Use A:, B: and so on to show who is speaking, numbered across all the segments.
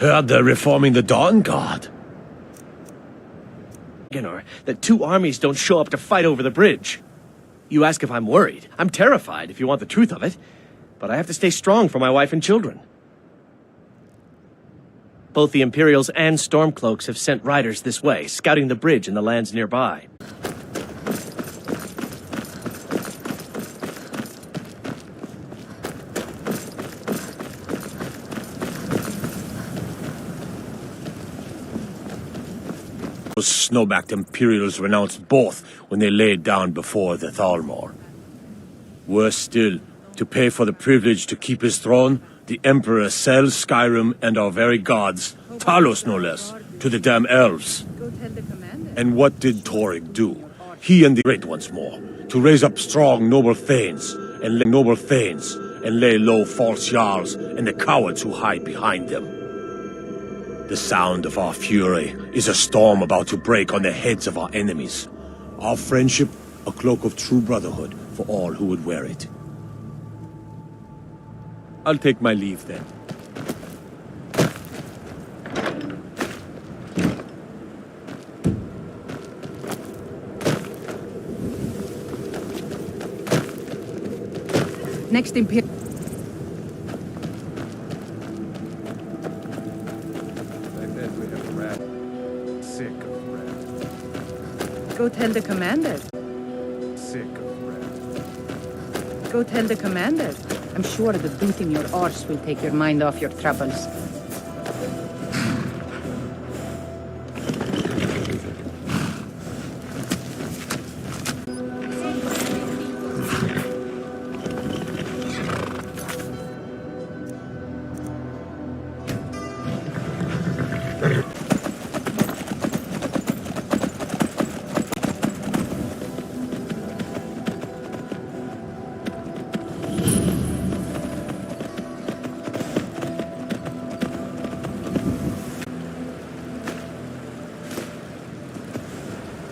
A: Heard they're reforming the Dawn Guard.
B: That two armies don't show up to fight over the bridge. You ask if I'm worried. I'm terrified, if you want the truth of it. But I have to stay strong for my wife and children. Both the Imperials and Stormcloaks have sent riders this way, scouting the bridge and the lands nearby.
A: Those snow-backed Imperials renounced both when they laid down before the Thalmor. Worse still, to pay for the privilege to keep his throne, the Emperor sells Skyrim and our very gods, Talos no less, to the damn elves. And what did Torygg do? He and the great once more, to raise up strong noble thanes, and lay low false jarls and the cowards who hide behind them. The sound of our fury is a storm about to break on the heads of our enemies. Our friendship, a cloak of true brotherhood for all who would wear it. I'll take my leave then.
C: Next Imperial. Go tell the commander.
D: Sick of red.
C: Go tell the commander. I'm sure the booting your arse will take your mind off your troubles.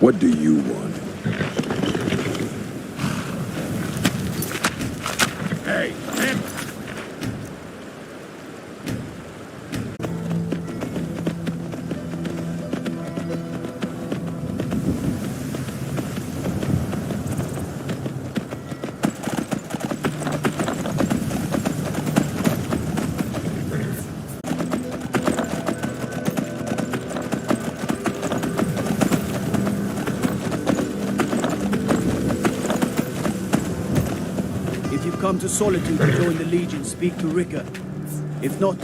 D: What do you want?
A: Hey,
E: Come to Solitude to join the Legion, speak to Ricker. If not,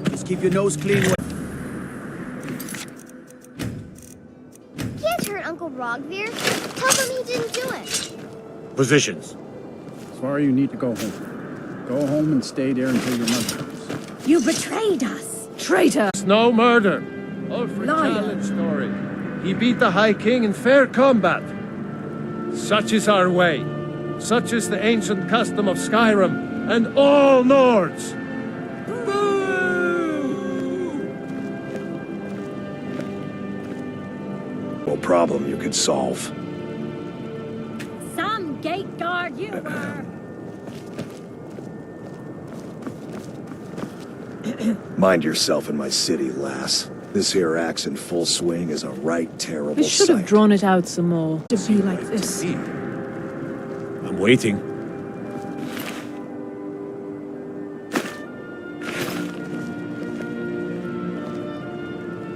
E: just keep your nose clean.
F: Can't hurt Uncle Rogvir. Tell him he didn't do it.
A: positions.
G: Sorry, you need to go home. Go home and stay there until your mother comes.
C: You betrayed us! Traitor!
H: It's no murder. Ulfric
C: Liar.
H: challenged story. He beat the High King in fair combat. Such is our way. Such is the ancient custom of Skyrim and all Nords.
D: No problem you could solve.
C: Some gate guard you were!
D: Mind yourself in my city, lass. This here axe in full swing is a right terrible
I: We should have
D: sight.
I: drawn it out some more to be like this.
A: I'm waiting.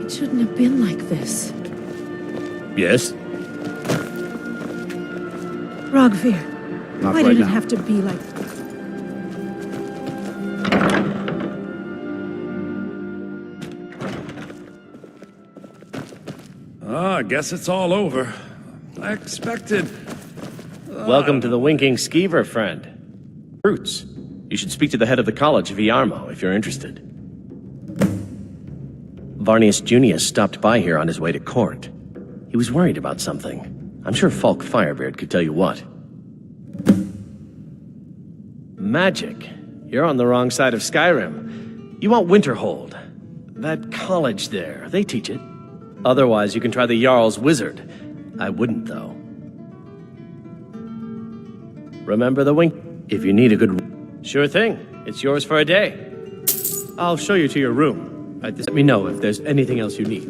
I: It shouldn't have been like this.
A: Yes?
I: Rogvir,
G: Not
I: why
G: right
I: did it
G: now.
I: have to be like...
H: I guess it's all over. I expected...
B: Welcome to the Winking Skeever, friend. Roots. You should speak to the head of the college, Viarmo, if you're interested. Varnius Junius stopped by here on his way to court. He was worried about something. I'm sure Falk Firebeard could tell you what. Magic. You're on the wrong side of Skyrim. You want Winterhold. That college there, they teach it. Otherwise, you can try the Jarl's Wizard. I wouldn't, though. Remember the wink? If you need a good... Sure thing. It's yours for a day. I'll show you to your room. Let me know if there's anything else you need.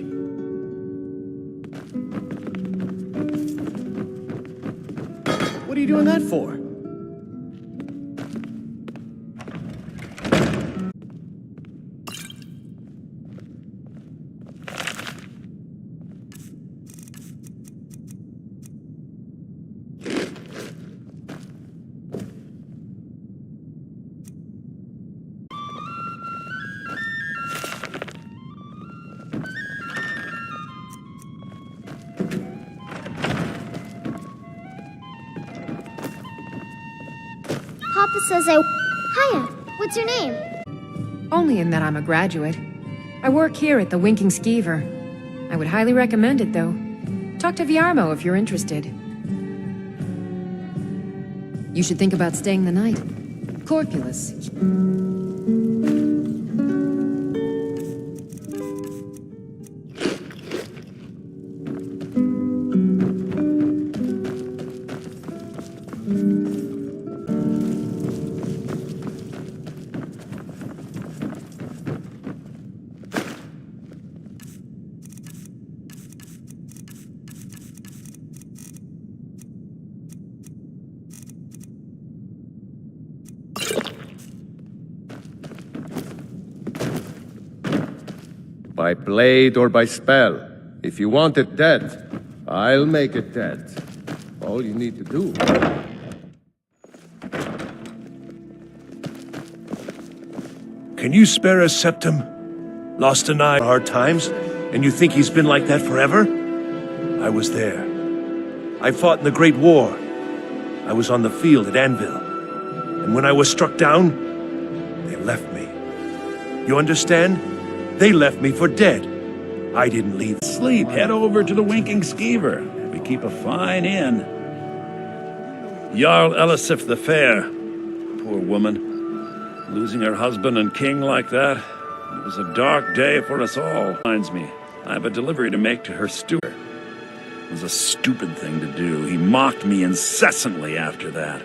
B: What are you doing that for?
F: Papa says Hiya, what's your name?
J: Only in that I'm a graduate. I work here at the Winking Skeever. I would highly recommend it, though. Talk to Viarmo if you're interested. You should think about staying the night. Corpulus.
H: By blade or by spell. If you want it dead, I'll make it dead. All you need to do.
A: Can you spare a septum? Lost an eye in hard times, and you think he's been like that forever? I was there. I fought in the Great War. I was on the field at Anvil. And when I was struck down, they left me. You understand? They left me for dead. I didn't leave.
K: Sleep. Head over to the Winking Skeever. We keep a fine inn. Jarl Elisif the Fair. Poor woman. Losing her husband and king like that. It was a dark day for us all. Reminds me, I have a delivery to make to her steward. It was a stupid thing to do. He mocked me incessantly after that.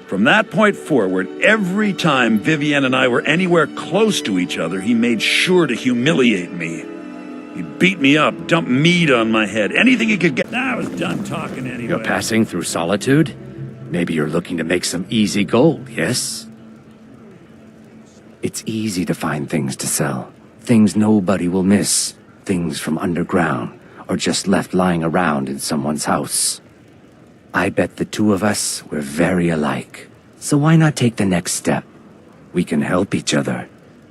K: From that point forward, every time Vivienne and I were anywhere close to each other, he made sure to humiliate me. He beat me up, dumped meat on my head, anything he could get. I was done talking anyway.
L: You're passing through solitude? Maybe you're looking to make some easy gold, yes? It's easy to find things to sell. Things nobody will miss. Things from underground, or just left lying around in someone's house. I bet the two of us were very alike. So why not take the next step? We can help each other.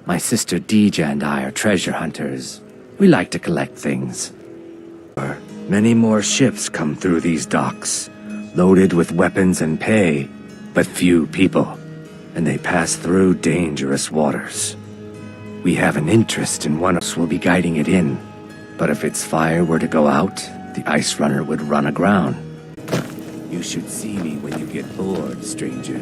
L: My sister Deeja and I are treasure hunters. We like to collect things. Many more ships come through these docks, loaded with weapons and pay, but few people, and they pass through dangerous waters. We have an interest in one of us will be guiding it in, but if its fire were to go out, the ice runner would run aground.
M: You should see me when you get bored, stranger.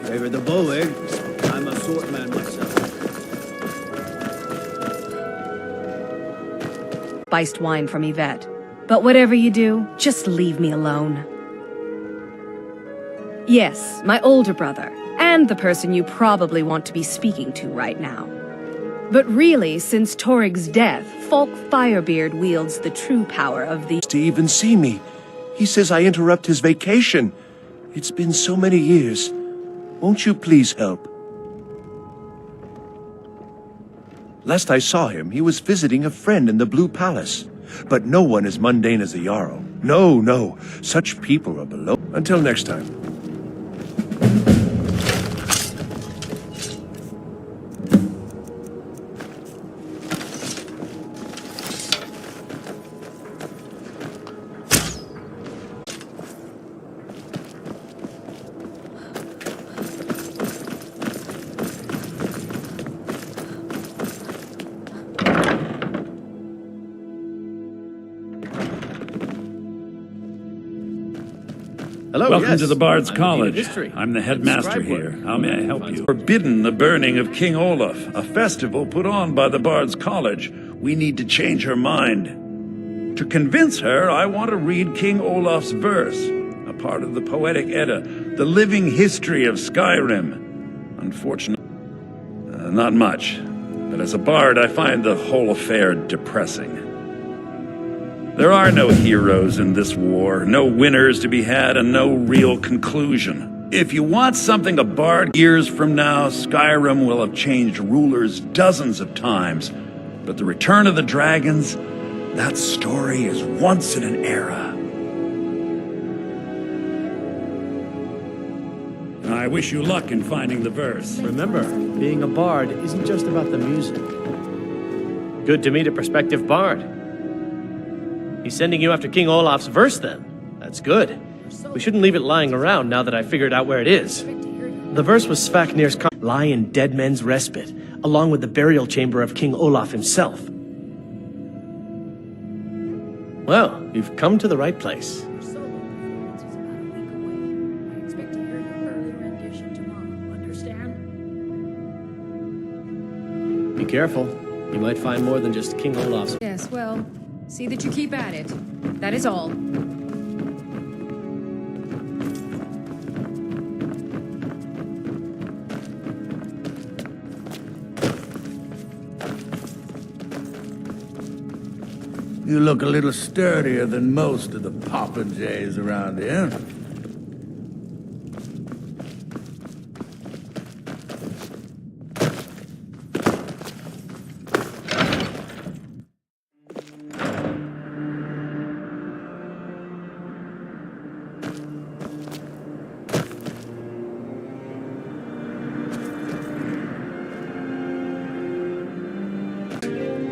E: Favor the bow, eh? I'm a sword man myself.
N: Spiced wine from Yvette. But whatever you do, just leave me alone. Yes, my older brother, and the person you probably want to be speaking to right now. But really, since Torig's death, Falk Firebeard wields the true power of the—
A: To even see me. He says I interrupt his vacation. It's been so many years. Won't you please help? Last I saw him, he was visiting a friend in the Blue Palace. But no one as mundane as a Jarl. No, no. Such people are below. Until next time.
B: Hello,
K: Welcome
B: yes.
K: to the Bard's
B: I'm looking at
K: College.
B: history.
K: I'm the
B: And
K: headmaster
B: scribe
K: here.
B: work.
K: How may I help you? Forbidden the burning of King Olaf, a festival put on by the Bard's College. We need to change her mind. To convince her, I want to read King Olaf's verse, a part of the Poetic Edda, the living history of Skyrim. Unfortunately, not much. But as a bard, I find the whole affair depressing. There are no heroes in this war, no winners to be had, and no real conclusion. If you want something a bard, years from now, Skyrim will have changed rulers dozens of times. But the return of the dragons, that story is once in an era. I wish you luck in finding the verse.
B: Remember, being a bard isn't just about the music. Good to meet a prospective bard. He's sending you after King Olaf's verse, then. That's good. We shouldn't leave it lying around now that I figured out where it is. The verse was Svafnir's lie in dead men's respite, along with the burial chamber of King Olaf himself. Well, you've come to the right place. Be careful. You might find more than just King Olaf's.
J: Yes, well, see that you keep at it. That is all.
M: You look a little sturdier than most of the popinjays around here.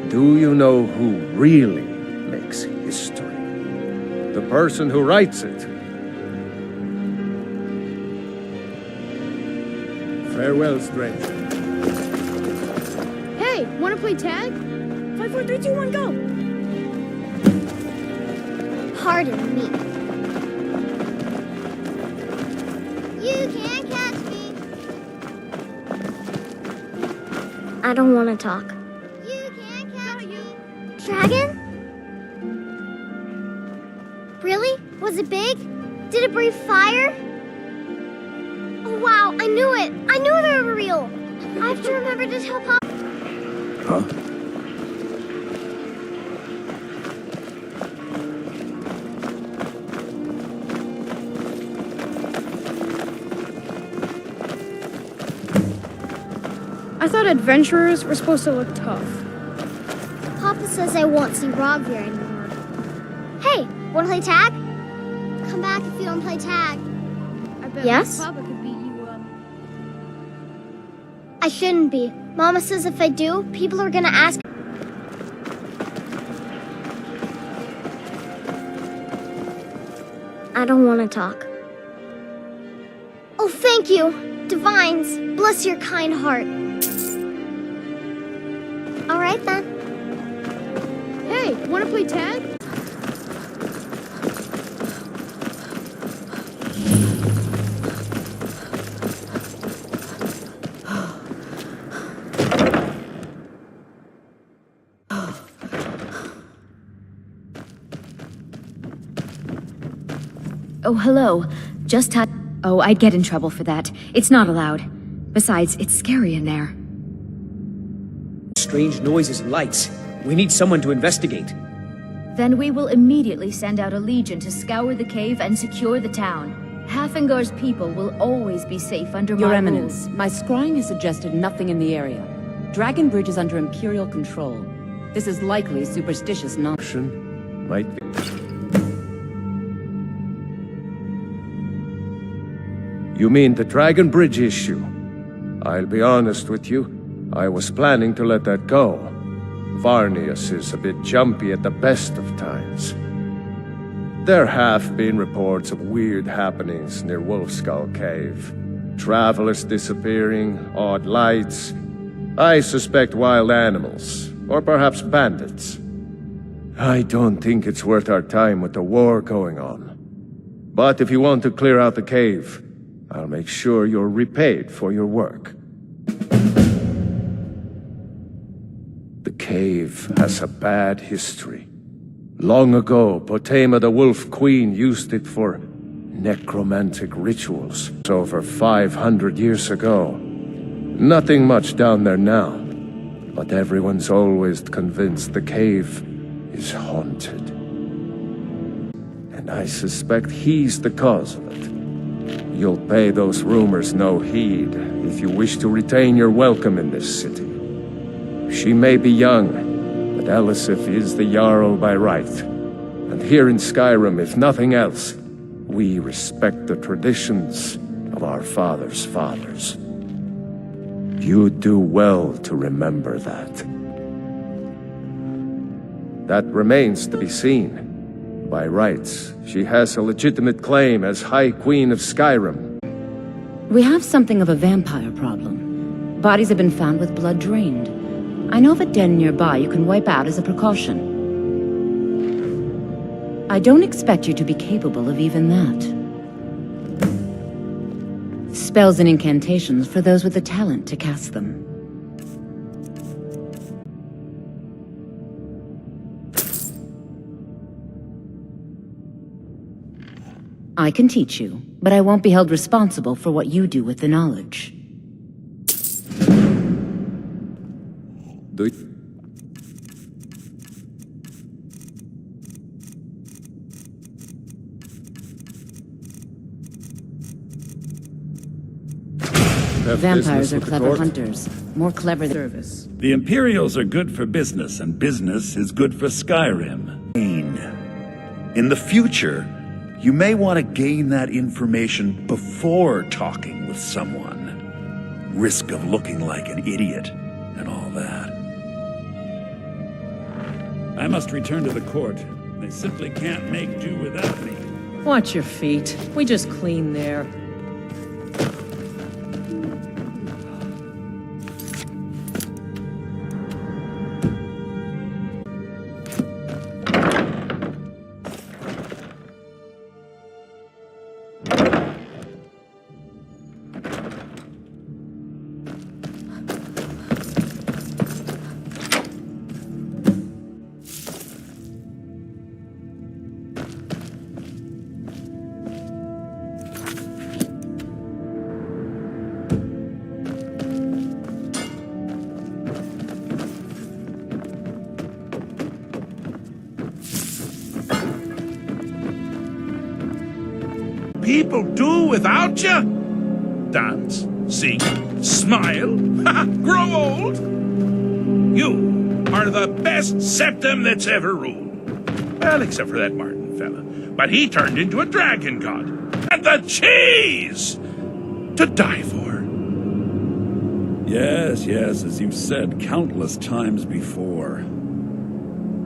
A: Do you know who really makes history? The person who writes it.
M: Farewell, stranger.
F: Hey, wanna play tag? 5, 4, 3, 2, 1, go! Pardon me. You can't catch me. I don't want to talk. You can't catch me. Dragon? Really? Was it big? Did it breathe fire? Oh wow, I knew it! I knew they were real! I have to remember to tell Pop.
D: Huh?
F: I thought adventurers were supposed to look tough. Papa says I won't see Rogvir anymore. Hey, wanna play tag? Come back if you don't play tag. I bet yes? Papa could beat you up. I shouldn't be. Mama says if I do, people are gonna ask. I don't want to talk. Oh, thank you, Divines. Bless your kind heart. All right, then. Hey, want to play tag?
O: Oh, hello. Just had. Oh, I'd get in trouble for that. It's not allowed. Besides, it's scary in there.
P: Strange noises and lights. We need someone to investigate.
O: Then we will immediately send out a legion to scour the cave and secure the town. Hafengar's people will always be safe under
Q: Your
O: my
Q: Eminence,
O: rule.
Q: my scrying has suggested nothing in the area. Dragon Bridge is under Imperial control. This is likely superstitious nonsense.
A: Might be. You mean the Dragon Bridge issue? I'll be honest with you. I was planning to let that go. Varnius is a bit jumpy at the best of times. There have been reports of weird happenings near Wolfskull Cave. Travelers disappearing, odd lights. I suspect wild animals, or perhaps bandits. I don't think it's worth our time with the war going on.
H: But if you want to clear out the cave, I'll make sure you're repaid for your work. The cave has a bad history. Long ago, Potema the Wolf Queen used it for necromantic rituals. Over 500 years ago. Nothing much down there now. But everyone's always convinced the cave is haunted. And I suspect he's the cause of it. You'll pay those rumors no heed if you wish to retain your welcome in this city. She may be young, but Elisif is the Jarl by right. And here in Skyrim, if nothing else, we respect the traditions of our fathers' fathers. You'd do well to remember that. That remains to be seen. By rights, she has a legitimate claim as High Queen of Skyrim.
Q: We have something of a vampire problem. Bodies have been found with blood drained. I know of a den nearby you can wipe out as a precaution. I don't expect you to be capable of even that. Spells and incantations for those with the talent to cast them. I can teach you, but I won't be held responsible for what you do with the knowledge. Vampires are clever hunters, more clever than service.
K: The Imperials are good for business, and business is good for Skyrim.
R: In the future, you may want to gain that information before talking with someone. Risk of looking like an idiot and all that.
K: I must return to the court. They simply can't make do without me.
I: Watch your feet. We just clean there.
S: People do without you? Dance, sing, smile, grow old? You are the best septum that's ever ruled. Well, except for that Martin fella. But he turned into a dragon god. And the cheese! To die for.
K: Yes, as you've said countless times before.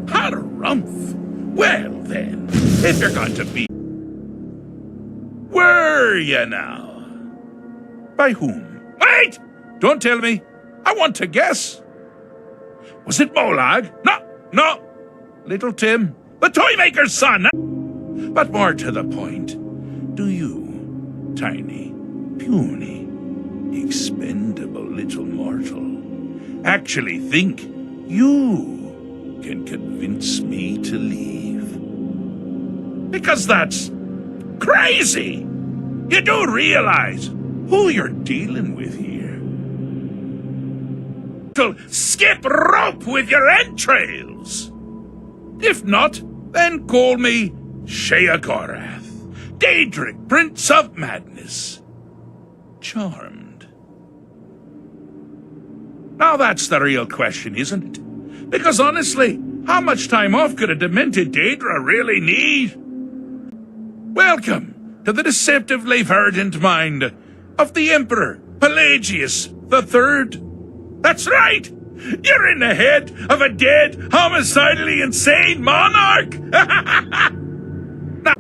S: Harumph! Well then, if you're going to be... Were you now? By whom? Wait! Don't tell me. I want to guess. Was it Molag? No. Little Tim, the toymaker's son. But more to the point, do you, tiny, puny, expendable little mortal, actually think you can convince me to leave? Because that's crazy! You do realize who you're dealing with here. You'll skip rope with your entrails! If not, then call me Sheagorath, Daedric, Prince of Madness. Charmed. Now that's the real question, isn't it? Because honestly, how much time off could a demented Daedra really need? Welcome to the deceptively verdant mind of the Emperor Pelagius III. That's right! You're in the head of a dead, homicidally insane monarch! Now,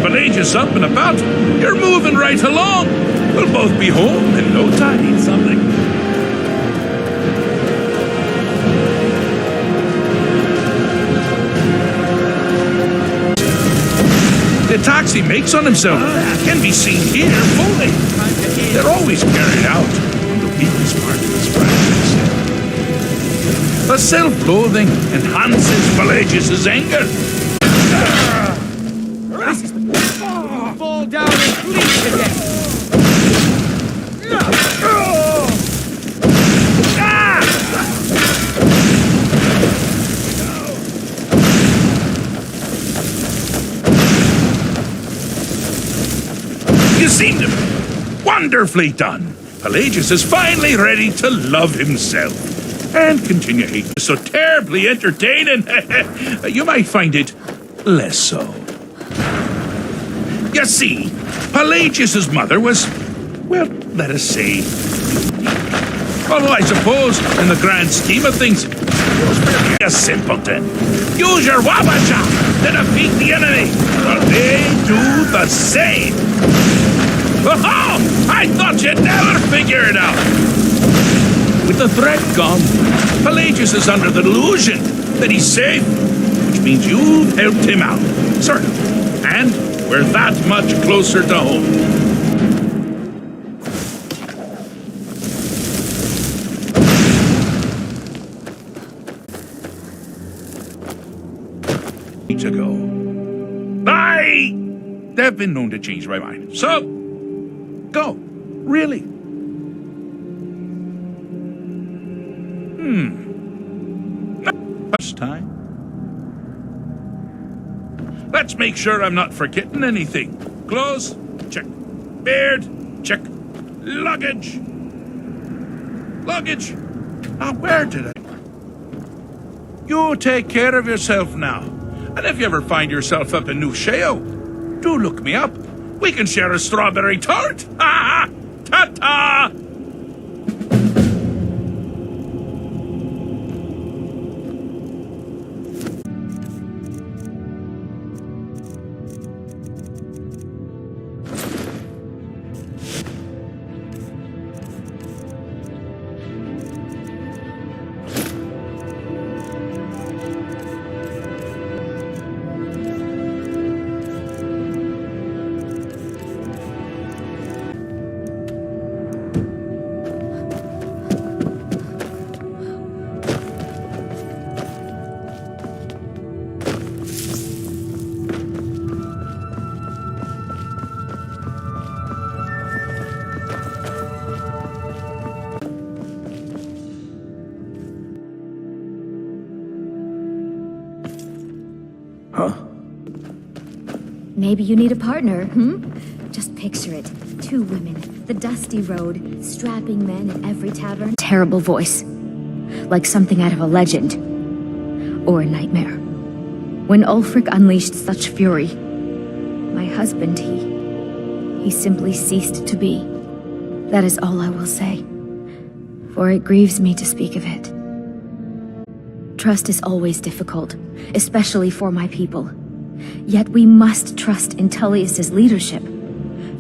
S: Pelagius up and about. You're moving right along. We'll both be home in no time.
K: Need something.
S: The attacks he makes on himself can be seen here fully. They're always carried out on the weakest part of his practice. The self-loathing enhances Pelagius' anger.
E: Fall down and bleed to death.
S: You seem to be wonderfully done. Pelagius is finally ready to love himself and continue hating. So terribly entertaining. You might find it less so. You see, Pelagius' mother was, well, let us say, although I suppose, in the grand scheme of things, he was really a simpleton. Use your wabacha to defeat the enemy, but they do the same. Oh, I thought you'd never figure it out. With the threat gone, Pelagius is under the delusion that he's safe, which means you've helped him out, sort of, and we're that much closer to home. Weeks ago, I've been known to change my mind. So, go. Really. First time. Let's make sure I'm not forgetting anything. Clothes, check. Beard, check. Luggage. Luggage. Where did I? You take care of yourself now. And if you ever find yourself up in New Sheo, do look me up. We can share a strawberry tart. Ha ha! Ta-ta!
O: Maybe you need a partner, Just picture it. 2 women, the dusty road, strapping men in every tavern. Terrible voice. Like something out of a legend. Or a nightmare. When Ulfric unleashed such fury, my husband, he simply ceased to be. That is all I will say. For it grieves me to speak of it. Trust is always difficult, especially for my people. Yet we must trust in Tullius's leadership.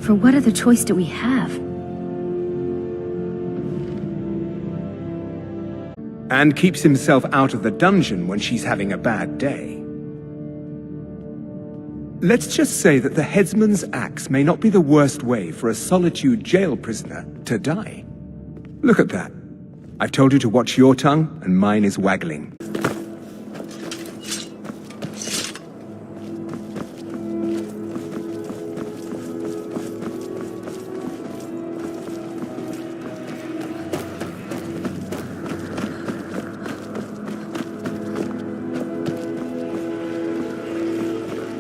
O: For what other choice do we have?
T: And keeps himself out of the dungeon when she's having a bad day. Let's just say that the headsman's axe may not be the worst way for a Solitude jail prisoner to die. Look at that. I've told you to watch your tongue, and mine is waggling.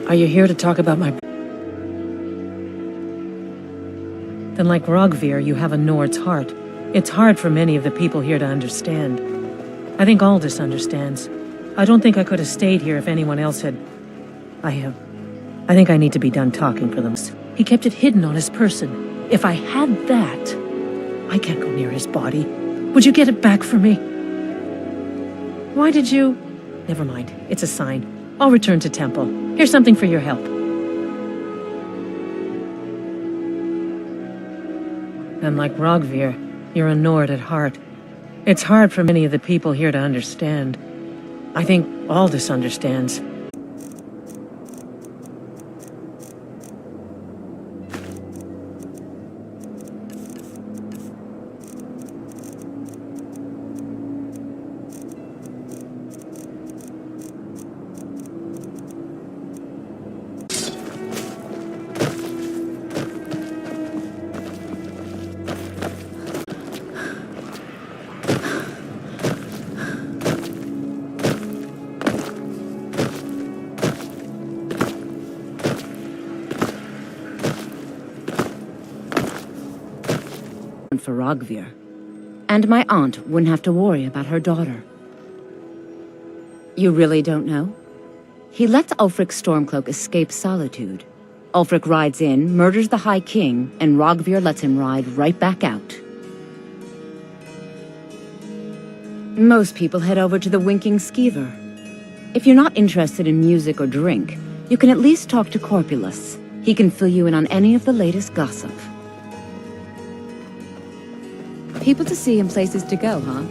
I: Are you here to talk about my... Then like Rogvir, you have a Nord's heart. It's hard for many of the people here to understand. I think Aldous understands. I don't think I could have stayed here if anyone else had... I think I need to be done talking for them. He kept it hidden on his person. If I had that, I can't go near his body. Would you get it back for me? Why did you... Never mind. It's a sign. I'll return to Temple. Here's something for your help. And like Rogvir, you're a Nord at heart. It's hard for many of the people here to understand. I think Aldous understands.
Q: For Rogvir. And my aunt wouldn't have to worry about her daughter. You really don't know? He lets Ulfric Stormcloak escape Solitude. Ulfric rides in, murders the High King, and Rogvir lets him ride right back out. Most people head over to the Winking Skeever. If you're not interested in music or drink, you can at least talk to Corpulus. He can fill you in on any of the latest gossip. People to see and places to go, huh?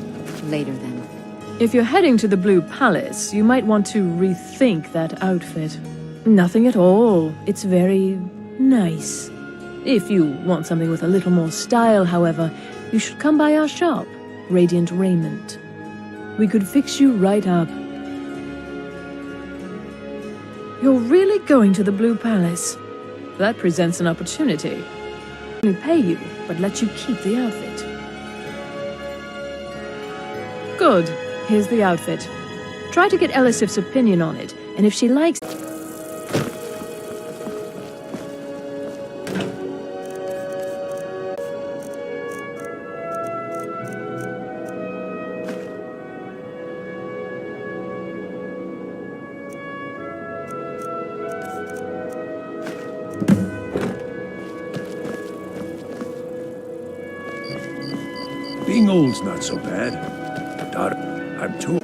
Q: Later, then.
U: If you're heading to the Blue Palace, you might want to rethink that outfit. Nothing at all. It's very nice. If you want something with a little more style, however, you should come by our shop, Radiant Raiment. We could fix you right up. You're really going to the Blue Palace? That presents an opportunity. We pay you, but let you keep the outfit. Good. Here's the outfit. Try to get Elisif's opinion on it, and if she likes...
A: Being old's not so bad. Daughter, I'm too...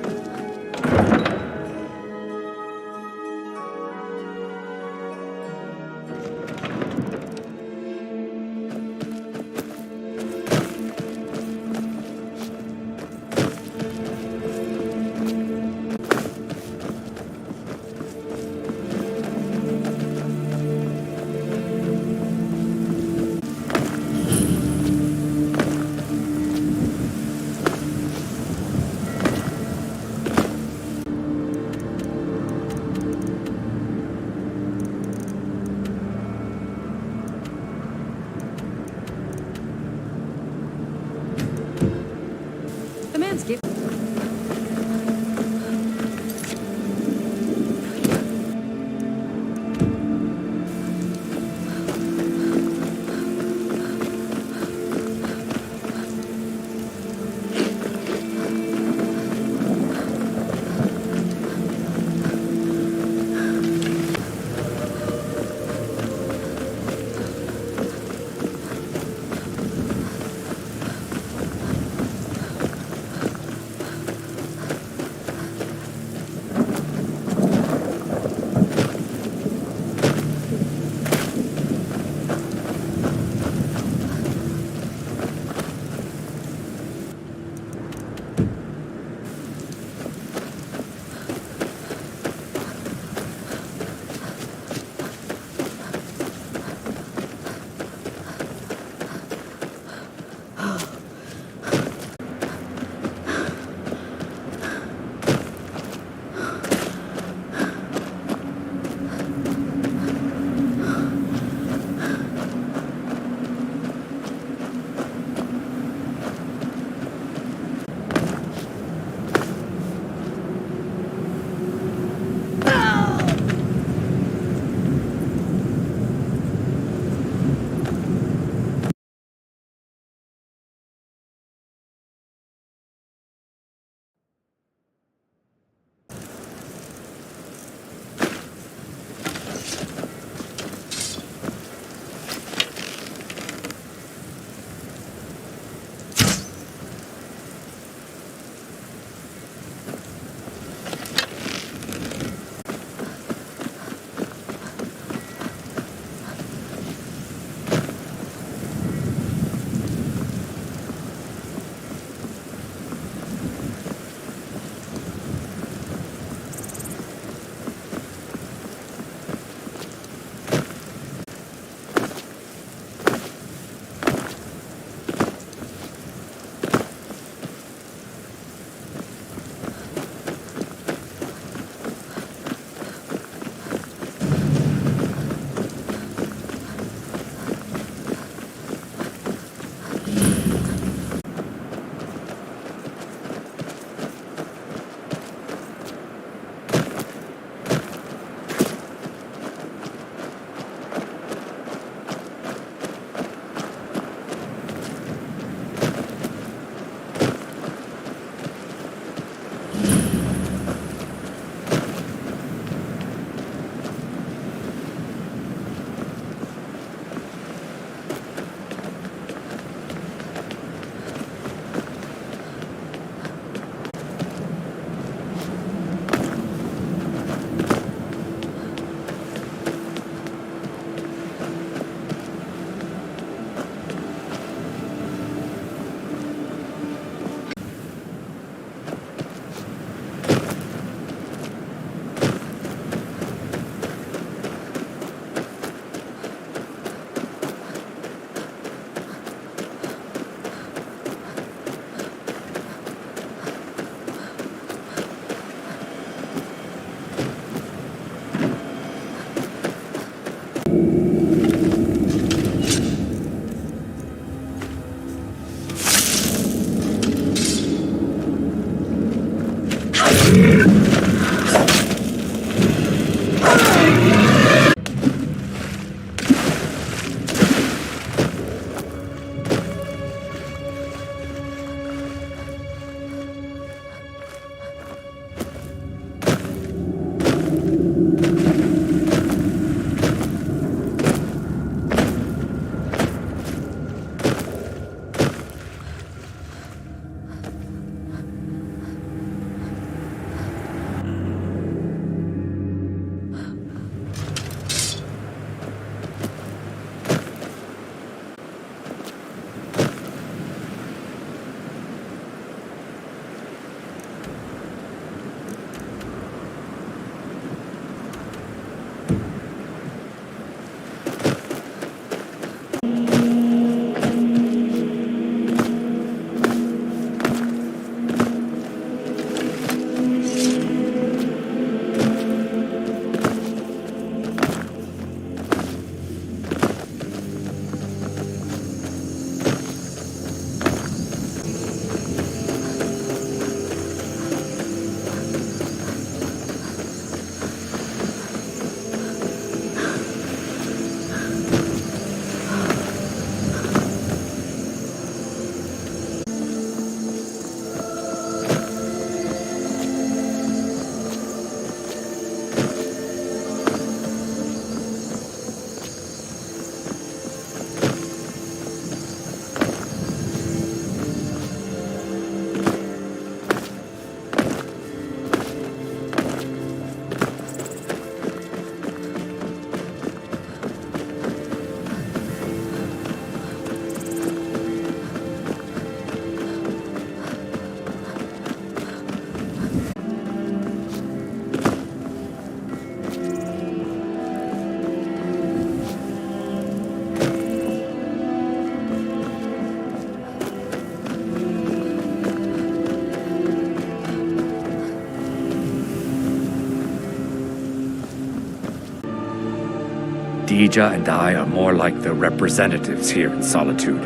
L: Deja and I are more like the representatives here in Solitude.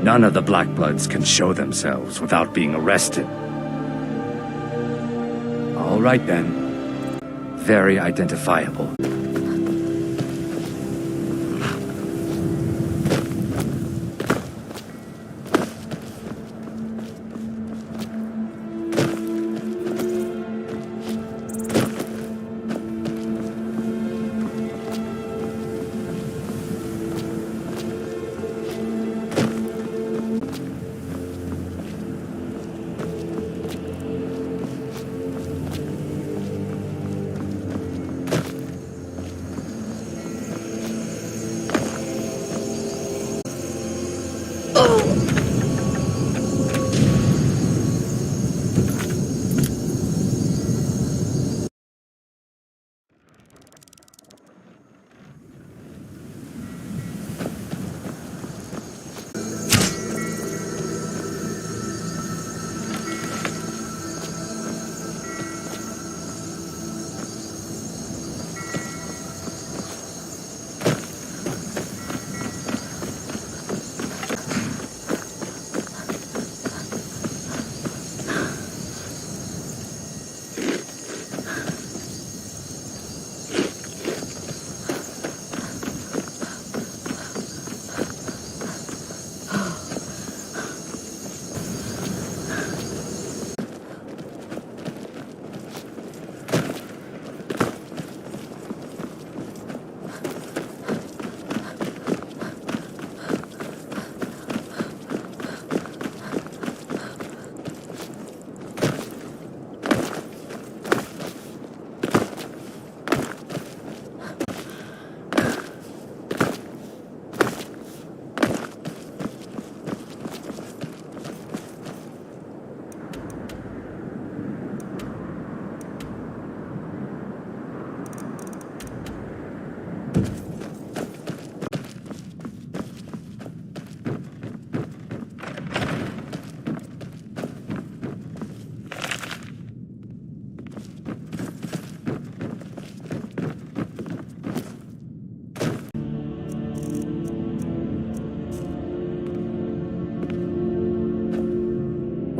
L: None of the Blackbloods can show themselves without being arrested. All right then. Very identifiable.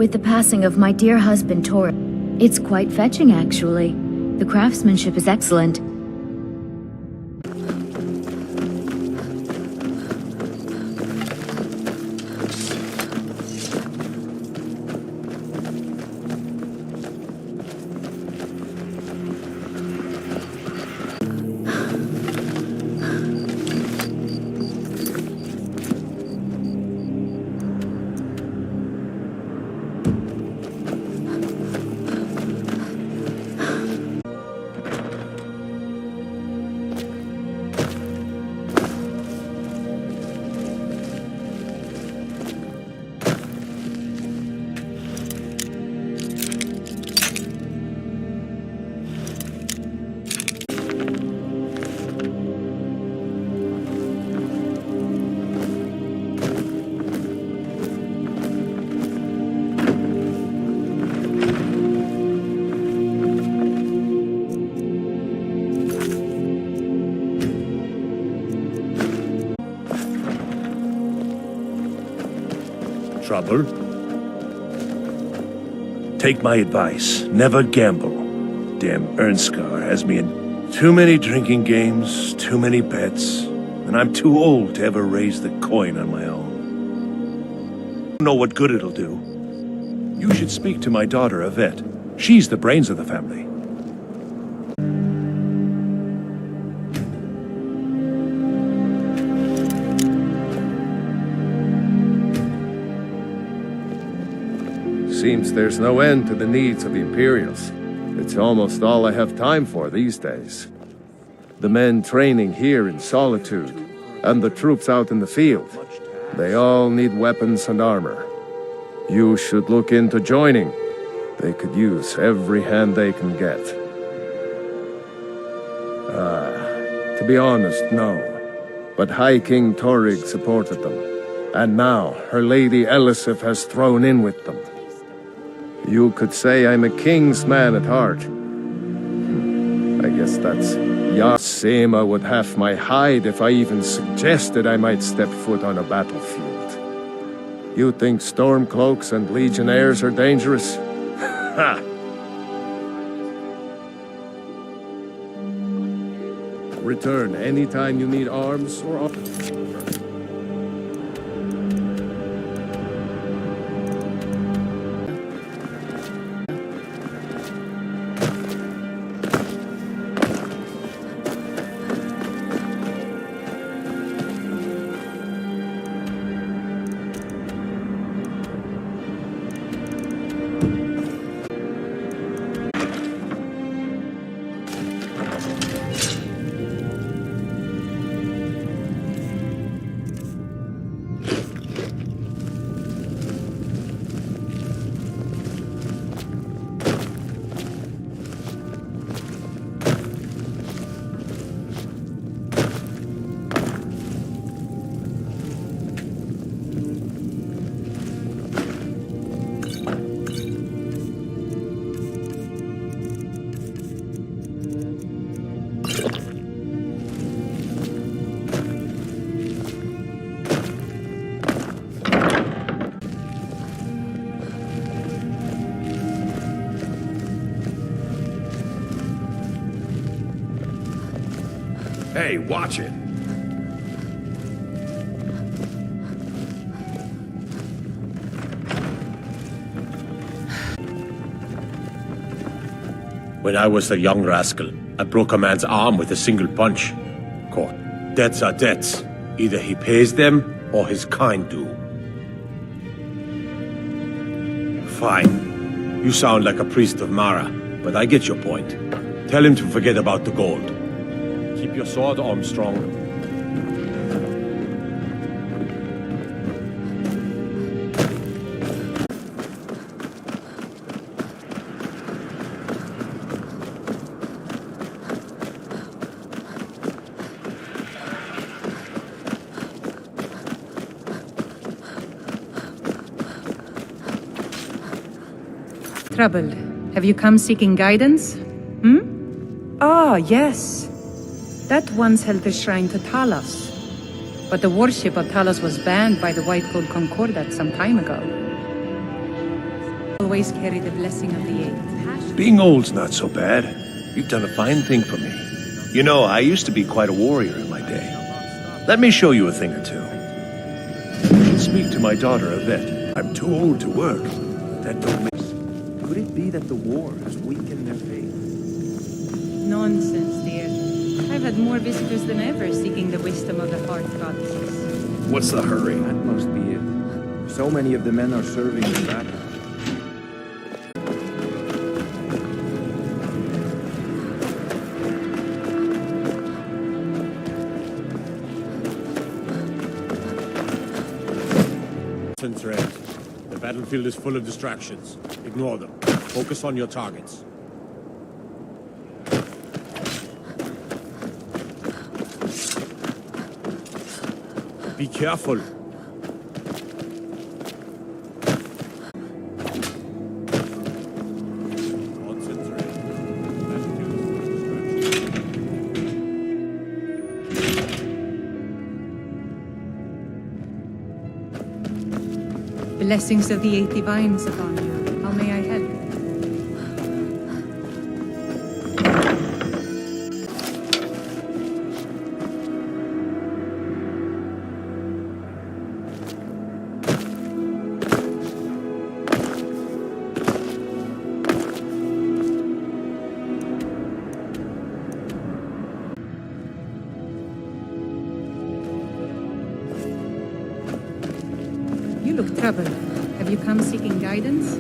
O: With the passing of my dear husband, Tor, it's quite fetching, actually. The craftsmanship is excellent.
A: Trouble?
R: Take my advice. Never gamble. Damn Ernskar has me in too many drinking games, too many bets, and I'm too old to ever raise the coin on my own. I don't know what good it'll do. You should speak to my daughter, Yvette. She's the brains of the family.
H: Seems there's no end to the needs of the Imperials. It's almost all I have time for these days. The men training here in Solitude, and the troops out in the field, they all need weapons and armor. You should look into joining. They could use every hand they can get. To be honest, no. But High King Torrig supported them. And now, her Lady Elisif has thrown in with them. You could say I'm a king's man at heart. I guess that's Sema would have my hide if I even suggested I might step foot on a battlefield. You think Stormcloaks and Legionnaires are dangerous? Ha! Return anytime you need arms or...
S: Hey, watch it.
A: When I was a young rascal, I broke a man's arm with a single punch. Court, debts are debts. Either he pays them, or his kind do. Fine. You sound like a priest of Mara, but I get your point. Tell him to forget about the gold. Keep your sword, Armstrong.
Q: Troubled. Have you come seeking guidance? Ah, yes. That once held the shrine to Talos. But the worship of Talos was banned by the White Gold Concordat some time ago. Always carry the blessing of the Eight.
R: Being old's not so bad. You've done a fine thing for me. You know, I used to be quite a warrior in my day. Let me show you a thing or two. You should speak to my daughter, Yvette. I'm too old to work. That don't make sense.
C: Could it be that the war has weakened their faith?
Q: Nonsense, dear. I've had more visitors than ever seeking the wisdom of the heart goddesses.
C: What's the hurry? That must be it. So many of the men are serving in battle.
A: Red. The battlefield is full of distractions. Ignore them. Focus on your targets. Be careful.
Q: Blessings of the 8 divines upon you. How may I help? You look troubled. Have you come seeking guidance?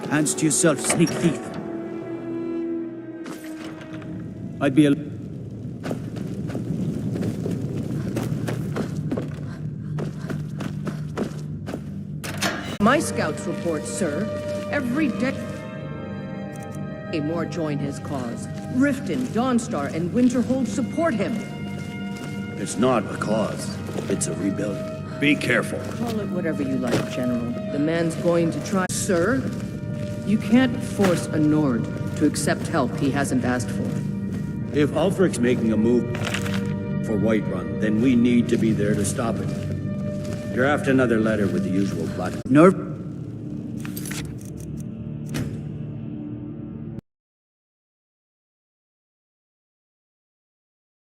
E: Hands to yourself, sneak thief. I'd be a...
G: My scouts report, sir, every day more join his cause. Riften, Dawnstar, and Winterhold support him.
V: It's not a cause. It's a rebuilding. Be careful.
G: Call it whatever you like, General. The man's going to try... Sir, you can't force a Nord to accept help he hasn't asked for.
V: If Ulfric's making a move for Whiterun, then we need to be there to stop it. Draft another letter with the usual blood.
E: Nerf?